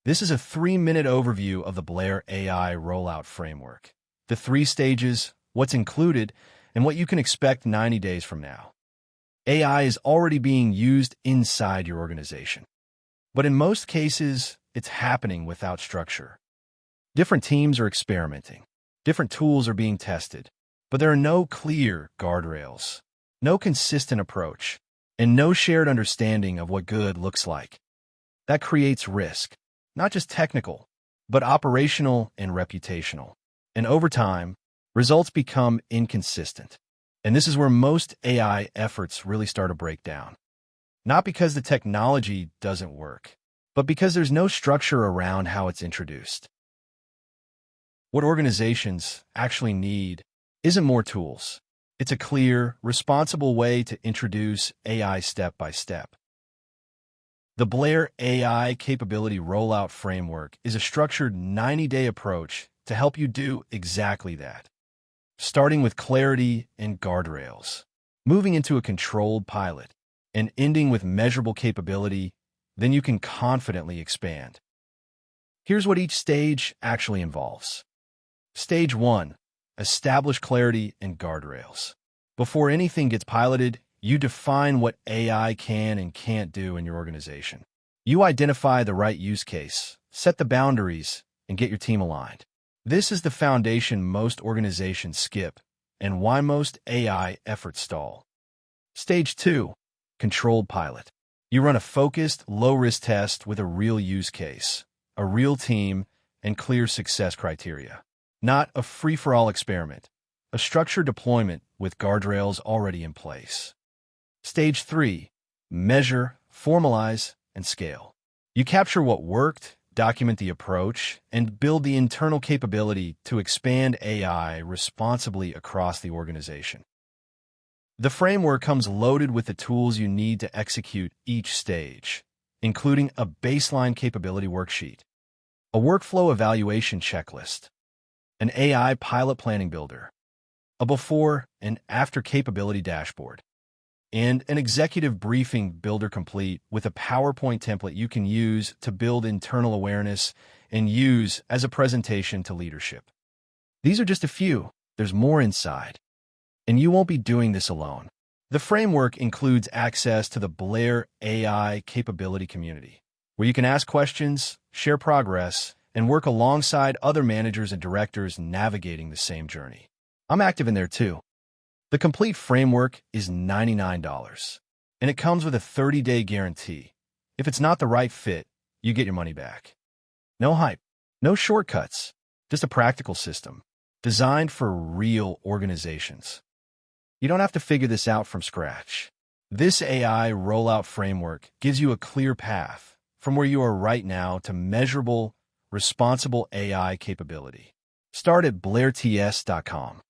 This is a 3-minute overview of the Blair AI Rollout Framework. The 3 stages, what's included, and what you can expect 90 days from now. AI is already being used inside your organization. But in most cases, it's happening without structure. Different teams are experimenting. Different tools are being tested. But there are no clear guardrails, no consistent approach, and no shared understanding of what good looks like. That creates risk, not just technical, but operational and reputational. And over time, results become inconsistent. And this is where most AI efforts really start to break down. Not because the technology doesn't work, but because there's no structure around how it's introduced. What organizations actually need isn't more tools. It's a clear, responsible way to introduce AI step by step. The Blair AI Capability Rollout Framework is a structured 90-day approach to help you do exactly that. Starting with clarity and guardrails, moving into a controlled pilot, and ending with measurable capability, then you can confidently expand. Here's what each stage actually involves. Stage 1. Establish clarity and guardrails. Before anything gets piloted, you define what AI can and can't do in your organization. You identify the right use case, set the boundaries, and get your team aligned. This is the foundation most organizations skip, and why most AI efforts stall. Stage 2. Controlled pilot. You run a focused, low-risk test with a real use case, a real team, and clear success criteria. Not a free-for-all experiment, a structured deployment with guardrails already in place. Stage 3. Measure, formalize, and scale. You capture what worked, document the approach, and build the internal capability to expand AI responsibly across the organization. The framework comes loaded with the tools you need to execute each stage, including a baseline capability worksheet, a workflow evaluation checklist, an AI pilot planning builder, a before and after capability dashboard, and an executive briefing builder complete with a PowerPoint template you can use to build internal awareness and use as a presentation to leadership. These are just a few. There's more inside. And you won't be doing this alone. The framework includes access to the Blair AI Capability Community, where you can ask questions, share progress, and work alongside other managers and directors navigating the same journey. I'm active in there too. The complete framework is $99, and it comes with a 30-day guarantee. If it's not the right fit, you get your money back. No hype, no shortcuts, just a practical system designed for real organizations. You don't have to figure this out from scratch. This AI rollout framework gives you a clear path from where you are right now to measurable, responsible AI capability. Start at blairts.com.